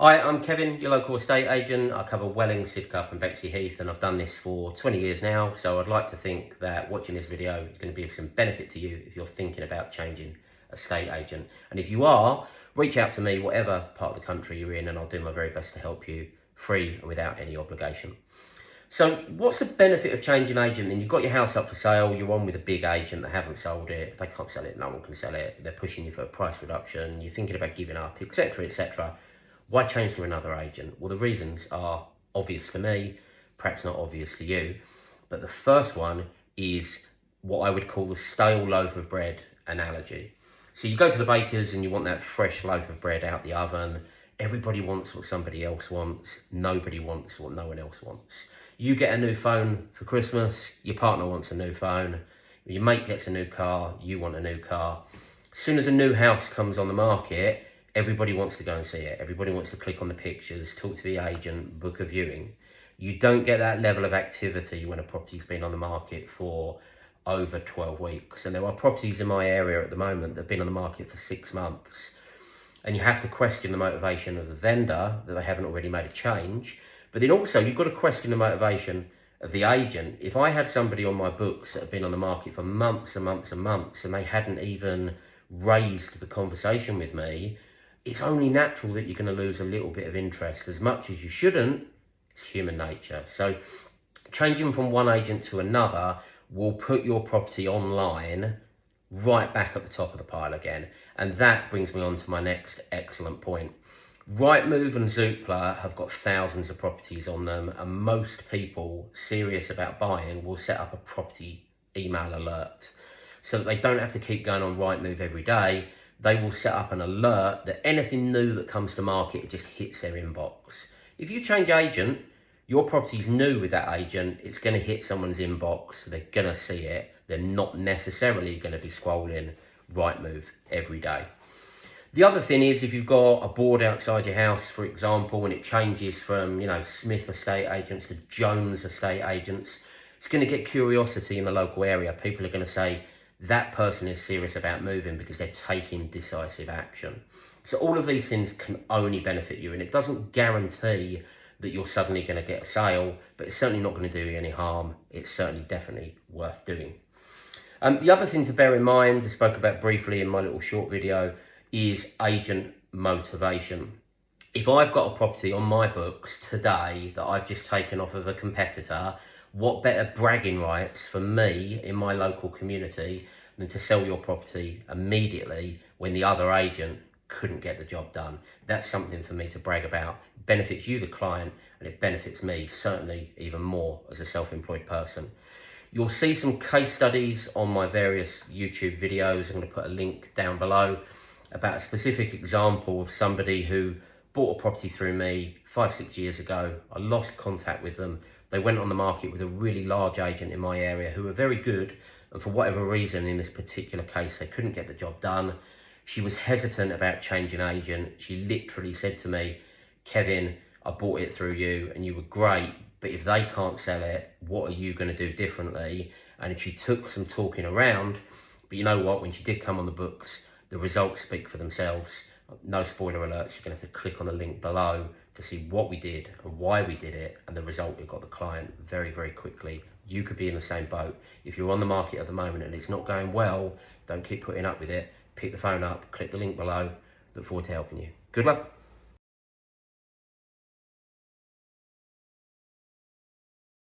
Hi, I'm Kevin, your local estate agent. I cover Welling, Sidcup and Bexley Heath, and I've done this for 20 years now. So I'd like to think that watching this video is going to be of some benefit to you if you're thinking about changing estate agent. And if you are, reach out to me, whatever part of the country you're in, and I'll do my very best to help you free and without any obligation. So what's the benefit of changing agent? Then you've got your house up for sale, you're on with a big agent, they haven't sold it, if they can't sell it, no one can sell it, they're pushing you for a price reduction, you're thinking about giving up, etc, etc. Why change to another agent? Well, the reasons are obvious to me, perhaps not obvious to you, but the first one is what I would call the stale loaf of bread analogy. So you go to the baker's and you want that fresh loaf of bread out the oven. Everybody wants what somebody else wants. Nobody wants what no one else wants. You get a new phone for Christmas, your partner wants a new phone, your mate gets a new car, you want a new car. As soon as a new house comes on the market, everybody wants to go and see it. Everybody wants to click on the pictures, talk to the agent, book a viewing. You don't get that level of activity when a property's been on the market for over 12 weeks. And there are properties in my area at the moment that have been on the market for 6 months. And you have to question the motivation of the vendor that they haven't already made a change. But then also you've got to question the motivation of the agent. If I had somebody on my books that had been on the market for months and months and months and they hadn't even raised the conversation with me, it's only natural that you're going to lose a little bit of interest. As much as you shouldn't, it's human nature. So changing from one agent to another will put your property online right back at the top of the pile again. And that brings me on to my next excellent point. Rightmove and Zoopla have got thousands of properties on them, and most people serious about buying will set up a property email alert so that they don't have to keep going on Rightmove every day. They will set up an alert that anything new that comes to market, it just hits their inbox. If you change agent, your property's new with that agent, it's going to hit someone's inbox, they're going to see it, they're not necessarily going to be scrolling Rightmove every day. The other thing is, if you've got a board outside your house, for example, and it changes from, Smith estate agents to Jones estate agents, it's going to get curiosity in the local area. People are going to say, that person is serious about moving because they're taking decisive action. So all of these things can only benefit you, and it doesn't guarantee that you're suddenly going to get a sale, but it's certainly not going to do you any harm. It's certainly definitely worth doing. The other thing to bear in mind, I spoke about briefly in my little short video, is agent motivation. If I've got a property on my books today that I've just taken off of a competitor, what better bragging rights for me in my local community than to sell your property immediately when the other agent couldn't get the job done? That's something for me to brag about. It benefits you, the client, and it benefits me certainly even more as a self-employed person. You'll see some case studies on my various YouTube videos. I'm going to put a link down below about a specific example of somebody who bought a property through me 5-6 years ago. I lost contact with them. They went on the market with a really large agent in my area who were very good, and for whatever reason in this particular case they couldn't get the job done. She was hesitant about changing agent. She literally said to me, Kevin, I bought it through you and you were great, but if they can't sell it, what are you going to do differently? And she took some talking around, but you know what, when she did come on the books, the results speak for themselves. No spoiler alerts, you're going to have to click on the link below to see what we did and why we did it, and the result, we got the client very, very quickly. You could be in the same boat. If you're on the market at the moment and it's not going well, don't keep putting up with it. Pick the phone up, click the link below. Look forward to helping you. Good luck.